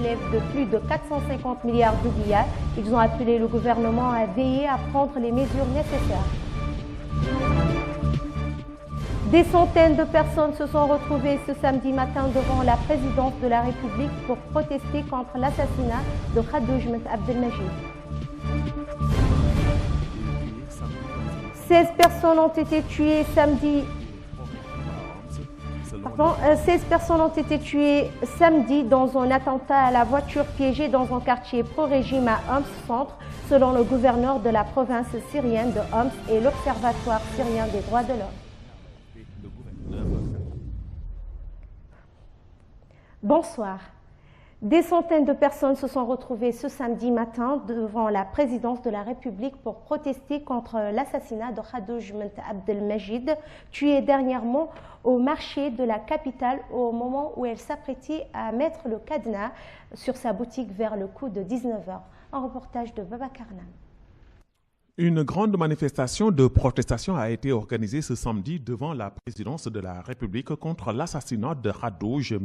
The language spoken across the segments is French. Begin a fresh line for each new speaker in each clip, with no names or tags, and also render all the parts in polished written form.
s'élève de plus de 450 milliards d'oublias. Ils ont appelé le gouvernement à veiller à prendre les mesures nécessaires. Des centaines de personnes se sont retrouvées ce samedi matin devant la présidence de la République pour protester contre l'assassinat de Khadouj Abdelmajid. 16 personnes ont été tuées samedi. 16 personnes ont été tuées samedi dans un attentat à la voiture piégée dans un quartier pro-régime à Homs Centre, selon le gouverneur de la province syrienne de Homs et l'Observatoire syrien des droits de l'homme. Bonsoir. Des centaines de personnes se sont retrouvées ce samedi matin devant la présidence de la République pour protester contre l'assassinat de Khadouj Abdelmajid, tué dernièrement au marché de la capitale au moment où elle s'apprêtait à mettre le cadenas sur sa boutique vers le coup de 19h. Un reportage de Babacar Nam.
Une grande manifestation de protestation a été organisée ce samedi devant la présidence de la République contre l'assassinat de Khadouj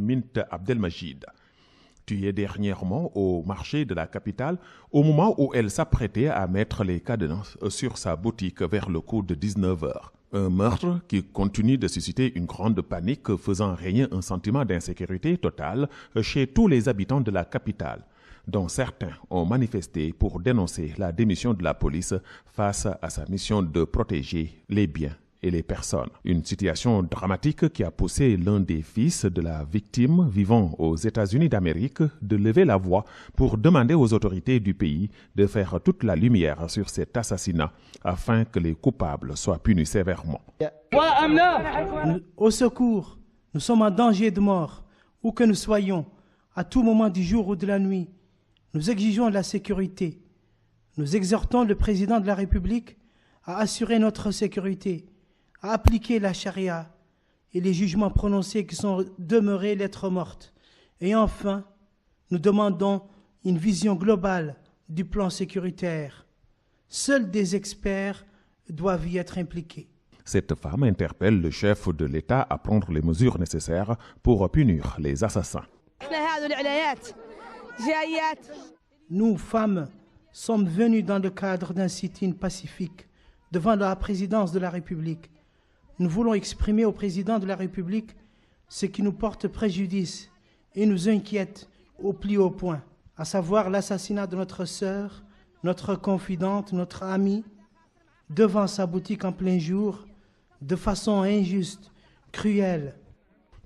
Abdelmajid, tuée dernièrement au marché de la capitale au moment où elle s'apprêtait à mettre les cadenas sur sa boutique vers le coup de 19h. Un meurtre qui continue de susciter une grande panique, faisant régner un sentiment d'insécurité totale chez tous les habitants de la capitale, dont certains ont manifesté pour dénoncer la démission de la police face à sa mission de protéger les biens et les personnes. Une situation dramatique qui a poussé l'un des fils de la victime vivant aux États-Unis d'Amérique de lever la voix pour demander aux autorités du pays de faire toute la lumière sur cet assassinat afin que les coupables soient punis sévèrement.
Au secours, nous sommes en danger de mort, où que nous soyons, à tout moment du jour ou de la nuit. Nous exigeons la sécurité. Nous exhortons le président de la République à assurer notre sécurité, à appliquer la charia et les jugements prononcés qui sont demeurés lettres mortes. Et enfin, nous demandons une vision globale du plan sécuritaire. Seuls des experts doivent y être impliqués.
Cette femme interpelle le chef de l'État à prendre les mesures nécessaires pour punir les assassins.
Nous, femmes, sommes venues dans le cadre d'un sit-in pacifique devant la présidence de la République. Nous voulons exprimer au président de la République ce qui nous porte préjudice et nous inquiète au plus haut point, à savoir l'assassinat de notre sœur, notre confidente, notre amie, devant sa boutique en plein jour, de façon injuste, cruelle.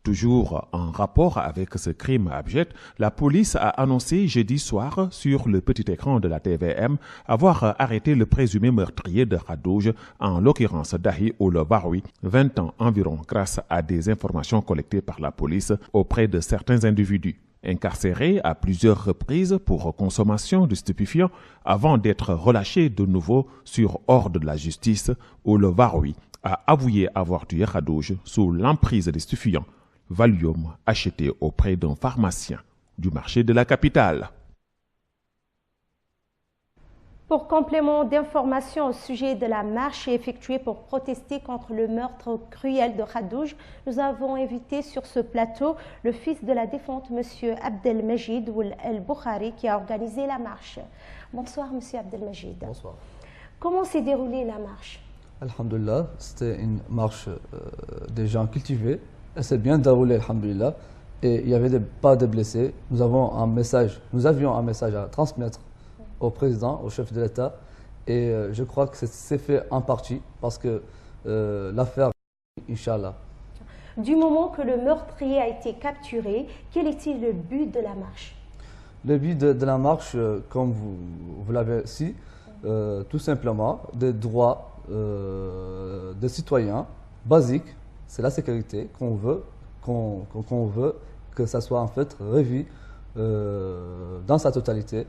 Toujours en rapport avec ce crime abject, la police a annoncé jeudi soir sur le petit écran de la TVM avoir arrêté le présumé meurtrier de Khadouj, en l'occurrence Dahi Ould-Baroui, 20 ans environ, grâce à des informations collectées par la police auprès de certains individus. Incarcéré à plusieurs reprises pour consommation de stupéfiants avant d'être relâché de nouveau sur ordre de la justice, Ould-Baroui a avoué avoir tué Khadouj sous l'emprise des stupéfiants Valium acheté auprès d'un pharmacien du marché de la capitale.
Pour complément d'information au sujet de la marche effectuée pour protester contre le meurtre cruel de Khadouj, nous avons invité sur ce plateau le fils de la défunte, M. Abdelmajid Ould El-Boukhari, qui a organisé la marche. Bonsoir, M. Abdelmajid.
Bonsoir.
Comment s'est déroulée la marche?
Alhamdulillah, c'était une marche des gens cultivés. Elle s'est bien déroulée, alhamdulillah, et il n'y avait pas de blessés. Nous avions un message à transmettre au président, au chef de l'État, et je crois que c'est fait en partie parce que l'affaire, Inch'Allah.
Du moment que le meurtrier a été capturé, quel était le but de la marche?
Le but de la marche, comme vous l'avez dit, tout simplement, des droits des citoyens basiques. C'est la sécurité qu'on veut, que ça soit en fait revu dans sa totalité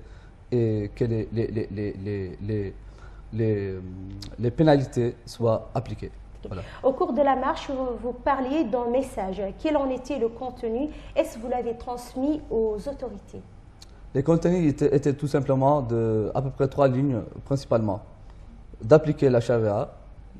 et que les pénalités soient appliquées. Voilà.
Au cours de la marche, vous parliez d'un message. Quel en était le contenu? Est-ce que vous l'avez transmis aux autorités?
Les contenus étaient tout simplement à peu près 3 lignes principalement. D'appliquer la charia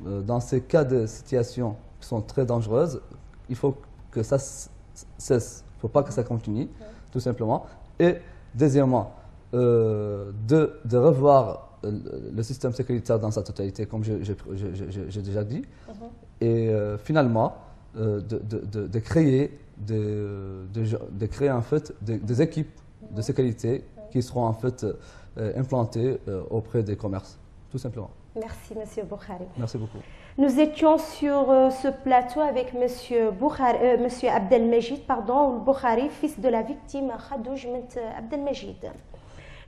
dans ces cas de situation qui sont très dangereuses, il faut que ça cesse, il ne faut pas que ça continue, tout simplement. Et Deuxièmement, de revoir le système sécuritaire dans sa totalité, comme j'ai déjà dit. Et finalement, de créer en fait des équipes de sécurité qui seront en fait implantées auprès des commerces, tout simplement.
Merci, Monsieur Boukhari.
Merci beaucoup.
Nous étions sur ce plateau avec Monsieur Abdelmajid, ou Boukhari, fils de la victime Khadouj Mint Abdelmajid.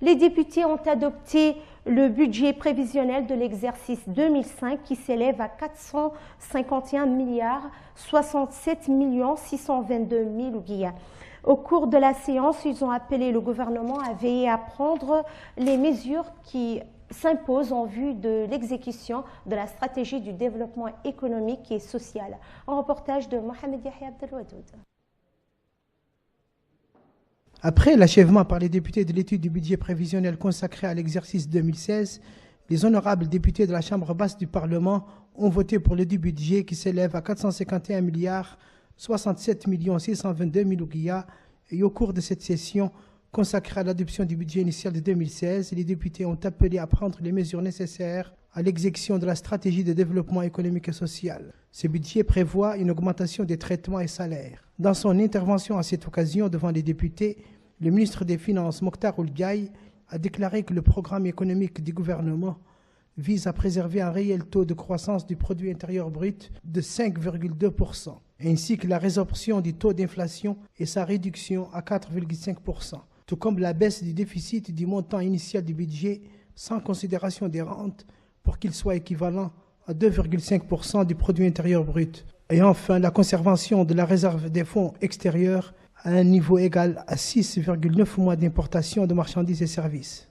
Les députés ont adopté le budget prévisionnel de l'exercice 2005 qui s'élève à 451 milliards 67 millions 622 000 ouguiyas. Au cours de la séance, ils ont appelé le gouvernement à veiller à prendre les mesures qui s'imposent en vue de l'exécution de la stratégie du développement économique et social. Un reportage de Mohamed Yahya Abdelwadoud.
Après l'achèvement par les députés de l'étude du budget prévisionnel consacré à l'exercice 2016, les honorables députés de la Chambre basse du Parlement ont voté pour le budget qui s'élève à 451 milliards 67 millions 622 000 ouguiyas. Et au cours de cette session consacrée à l'adoption du budget initial de 2016, les députés ont appelé à prendre les mesures nécessaires à l'exécution de la stratégie de développement économique et social. Ce budget prévoit une augmentation des traitements et salaires. Dans son intervention à cette occasion devant les députés, le ministre des Finances, Mokhtar Ould-Ghai, a déclaré que le programme économique du gouvernement vise à préserver un réel taux de croissance du produit intérieur brut de 5,2%, ainsi que la résorption du taux d'inflation et sa réduction à 4,5%, tout comme la baisse du déficit du montant initial du budget sans considération des rentes pour qu'il soit équivalent à 2,5% du produit intérieur brut. Et enfin, la conservation de la réserve des fonds extérieurs à un niveau égal à 6,9 mois d'importation de marchandises et services.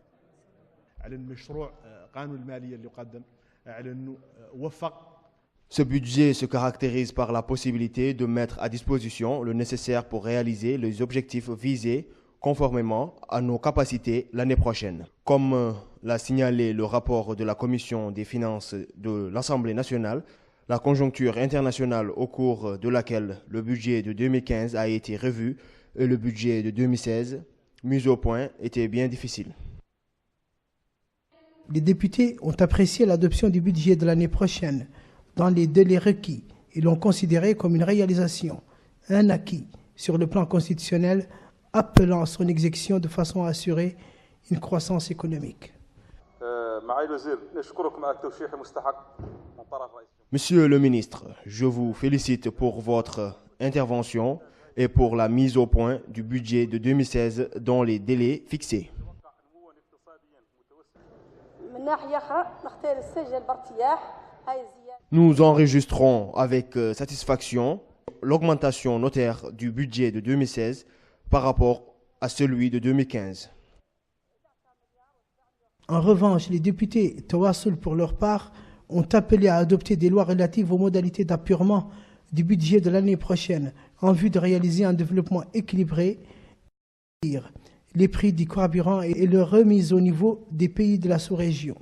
Ce budget se caractérise par la possibilité de mettre à disposition le nécessaire pour réaliser les objectifs visés conformément à nos capacités l'année prochaine. Comme l'a signalé le rapport de la Commission des finances de l'Assemblée nationale, la conjoncture internationale au cours de laquelle le budget de 2015 a été revu et le budget de 2016 mis au point était bien difficile.
Les députés ont apprécié l'adoption du budget de l'année prochaine dans les délais requis et l'ont considéré comme une réalisation, un acquis sur le plan constitutionnel, appelant à son exécution de façon à assurer une croissance économique.
Monsieur le ministre, je vous félicite pour votre intervention et pour la mise au point du budget de 2016 dans les délais fixés. Nous enregistrons avec satisfaction l'augmentation notaire du budget de 2016 par rapport à celui de 2015.
En revanche, les députés Tawassul, pour leur part, ont appelé à adopter des lois relatives aux modalités d'appurement du budget de l'année prochaine en vue de réaliser un développement équilibré, les prix du carburant et leur remise au niveau des pays de la sous-région.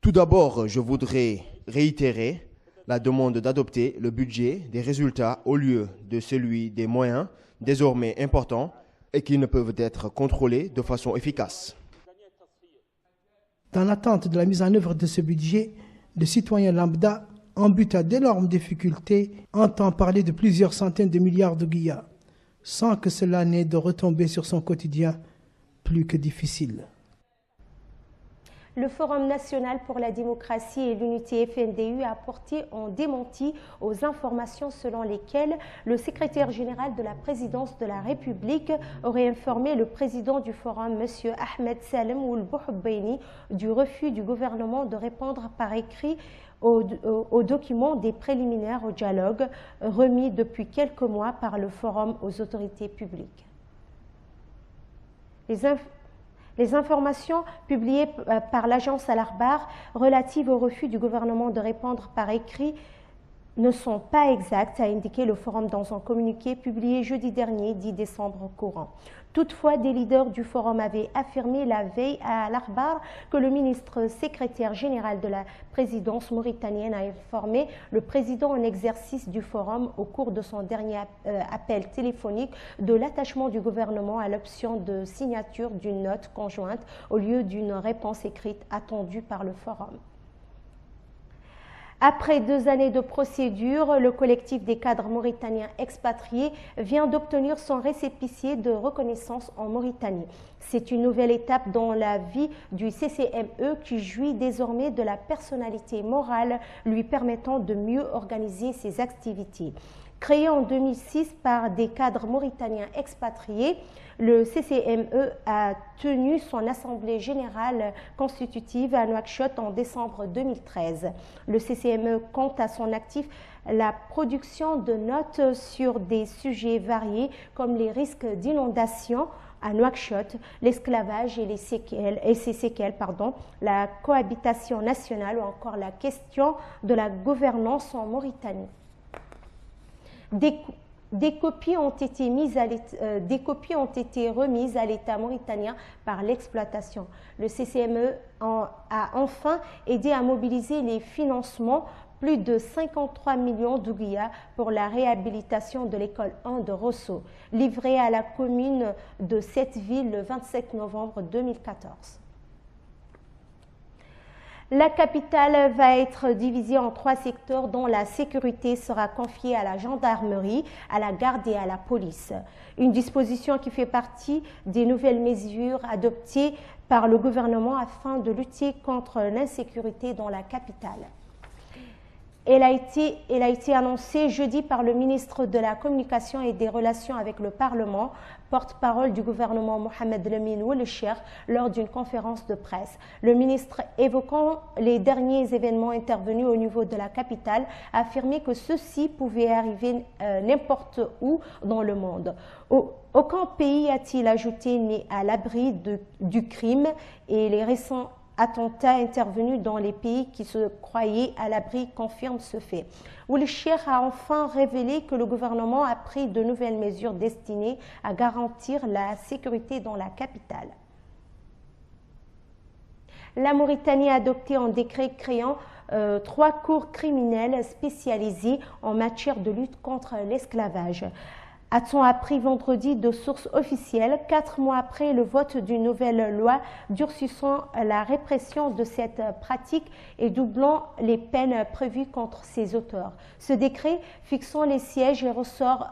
Tout d'abord, je voudrais réitérer la demande d'adopter le budget des résultats au lieu de celui des moyens, désormais importants et qui ne peuvent être contrôlés de façon efficace.
Dans l'attente de la mise en œuvre de ce budget, le citoyen lambda, en but à d'énormes difficultés, entend parler de plusieurs centaines de milliards d'ouguiyas, sans que cela n'ait de retombées sur son quotidien plus que difficile.
Le Forum national pour la démocratie et l'unité FNDU a apporté un démenti aux informations selon lesquelles le secrétaire général de la présidence de la République aurait informé le président du Forum, M. Ahmed Salem Ould Bouhbeini, du refus du gouvernement de répondre par écrit aux documents des préliminaires au dialogue remis depuis quelques mois par le Forum aux autorités publiques. Les informations publiées par l'agence Al-Akhbar relatives au refus du gouvernement de répondre par écrit ne sont pas exactes, a indiqué le Forum dans un communiqué publié jeudi dernier, 10 décembre courant. Toutefois, des leaders du Forum avaient affirmé la veille à l'Akhbar que le ministre secrétaire général de la présidence mauritanienne a informé le président en exercice du Forum au cours de son dernier appel téléphonique de l'attachement du gouvernement à l'option de signature d'une note conjointe au lieu d'une réponse écrite attendue par le Forum. Après 2 années de procédure, le collectif des cadres mauritaniens expatriés vient d'obtenir son récépissé de reconnaissance en Mauritanie. C'est une nouvelle étape dans la vie du CCME qui jouit désormais de la personnalité morale lui permettant de mieux organiser ses activités. Créé en 2006 par des cadres mauritaniens expatriés, le CCME a tenu son assemblée générale constitutive à Nouakchott en décembre 2013. Le CCME compte à son actif la production de notes sur des sujets variés comme les risques d'inondation à Nouakchott, l'esclavage et ses séquelles, la cohabitation nationale ou encore la question de la gouvernance en Mauritanie. Des copies ont été remises à l'État mauritanien par l'exploitation. Le CCME a enfin aidé à mobiliser les financements, plus de 53 millions d'ouguiya pour la réhabilitation de l'école 1 de Rosso, livrée à la commune de cette ville le 27 novembre 2014. La capitale va être divisée en 3 secteurs dont la sécurité sera confiée à la gendarmerie, à la garde et à la police. Une disposition qui fait partie des nouvelles mesures adoptées par le gouvernement afin de lutter contre l'insécurité dans la capitale. Elle a été annoncée jeudi par le ministre de la Communication et des Relations avec le Parlement, porte-parole du gouvernement Mohamed Lamine Ould Cheikh, lors d'une conférence de presse. Le ministre, évoquant les derniers événements intervenus au niveau de la capitale, a affirmé que ceux-ci pouvaient arriver n'importe où dans le monde. Aucun pays, a-t-il ajouté, n'est à l'abri du crime et les récents attentats intervenus dans les pays qui se croyaient à l'abri confirment ce fait. Ould Cheikh a enfin révélé que le gouvernement a pris de nouvelles mesures destinées à garantir la sécurité dans la capitale. La Mauritanie a adopté un décret créant 3 cours criminelles spécialisées en matière de lutte contre l'esclavage. A-t-on appris vendredi de sources officielles, 4 mois après le vote d'une nouvelle loi durcissant la répression de cette pratique et doublant les peines prévues contre ses auteurs. Ce décret fixant les sièges et ressorts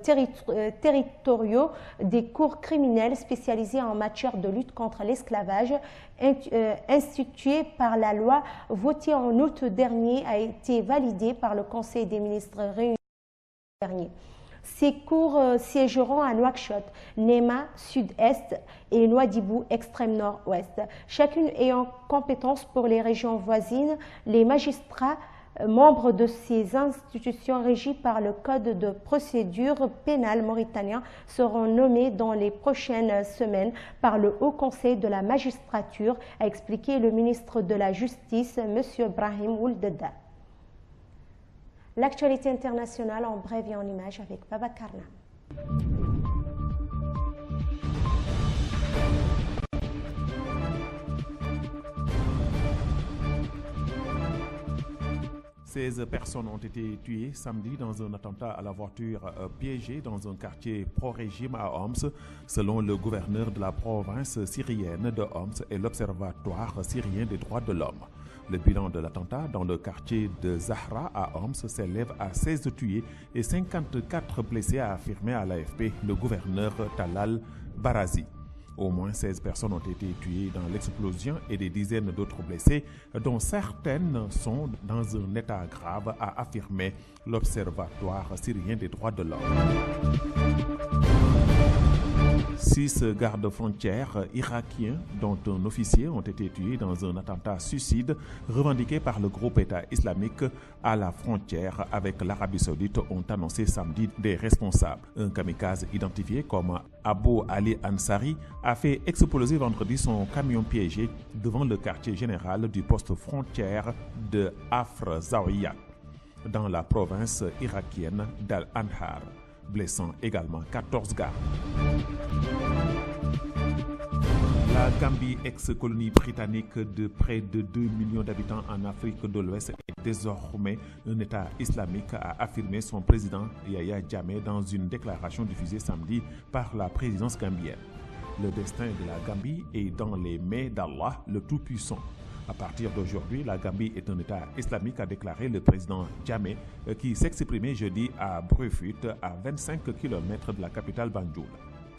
territoriaux des cours criminels spécialisés en matière de lutte contre l'esclavage, institué par la loi votée en août dernier, a été validé par le Conseil des ministres réunis dernier. Ces cours siégeront à Nouakchott, Nema, sud-est et Nouadhibou, extrême nord-ouest. Chacune ayant compétence pour les régions voisines, les magistrats membres de ces institutions régies par le Code de procédure pénale mauritanien seront nommés dans les prochaines semaines par le Haut Conseil de la magistrature, a expliqué le ministre de la Justice, M. Brahim Ould Dadda. L'actualité internationale en bref et en images avec Baba Karnam.
Seize personnes ont été tuées samedi dans un attentat à la voiture piégée dans un quartier pro-régime à Homs, selon le gouverneur de la province syrienne de Homs et l'Observatoire syrien des droits de l'homme. Le bilan de l'attenta dans le quartier de Zahra à Homs s'élève à 16 tués et 54 blessés, a affirmé à l'AFP le gouverneur Talal Barazi. Au moins 16 personnes ont été tuées dans l'explosion et des dizaines d'autres blessés, dont certaines sont dans un état grave, a affirmé l'Observatoire syrien des droits de l'homme. 6 gardes-frontières irakiens, dont un officier, ont été tués dans un attentat suicide revendiqué par le groupe État islamique à la frontière avec l'Arabie Saoudite, ont annoncé samedi des responsables. Un kamikaze identifié comme Abou Ali Ansari a fait exploser vendredi son camion piégé devant le quartier général du poste frontière de Afr Zawiya. dans la province irakienne d'Al-Anhar, blessant également 14 gardes. La Gambie, ex-colonie britannique de près de 2 millions d'habitants en Afrique de l'Ouest, est désormais un État islamique, a affirmé son président Yahya Jammeh dans une déclaration diffusée samedi par la présidence gambienne. Le destin de la Gambie est dans les mains d'Allah, le Tout-Puissant. À partir d'aujourd'hui, la Gambie est un État islamique, a déclaré le président Jammeh, qui s'exprimait jeudi à Brufut, à 25 km de la capitale Banjul.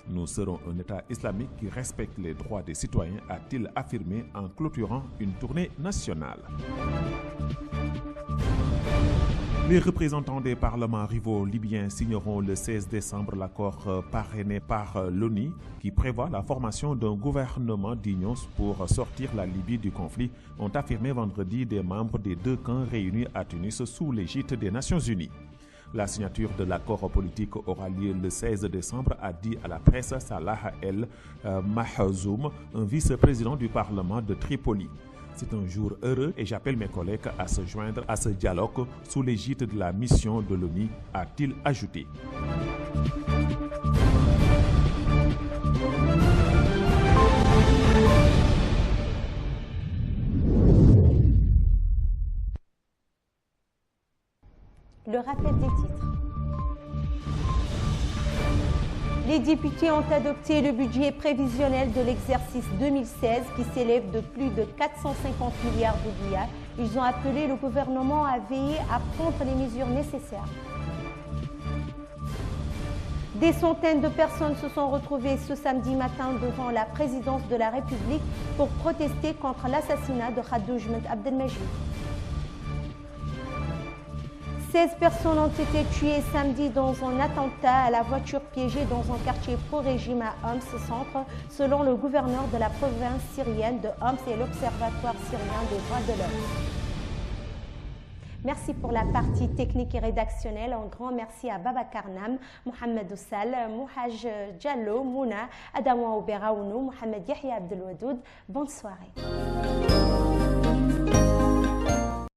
Nous serons un État islamique qui respecte les droits des citoyens, a-t-il affirmé en clôturant une tournée nationale. Les représentants des parlements rivaux libyens signeront le 16 décembre l'accord parrainé par l'ONU qui prévoit la formation d'un gouvernement d'union pour sortir la Libye du conflit, ont affirmé vendredi des membres des deux camps réunis à Tunis sous l'égide des Nations Unies. La signature de l'accord politique aura lieu le 16 décembre, a dit à la presse Salah El Mahzoum, un vice-président du Parlement de Tripoli. C'est un jour heureux et j'appelle mes collègues à se joindre à ce dialogue sous l'égide de la mission de l'ONU, a-t-il ajouté.
Le rappel des titres. Les députés ont adopté le budget prévisionnel de l'exercice 2016 qui s'élève de plus de 450 milliards de billets. Ils ont appelé le gouvernement à veiller à prendre les mesures nécessaires. Des centaines de personnes se sont retrouvées ce samedi matin devant la présidence de la République pour protester contre l'assassinat de Khadouj Ment Abdelmajid. 16 personnes ont été tuées samedi dans un attentat à la voiture piégée dans un quartier pro-régime à Homs Centre, selon le gouverneur de la province syrienne de Homs et l'Observatoire syrien des droits de l'homme. Merci pour la partie technique et rédactionnelle. Un grand merci à Baba Karnam, Mohamed Oussal, Mouhaj Diallo, Mouna, Adamwa Ouberaounou, Mohamed Yahya Abdelwadoud. Bonne soirée.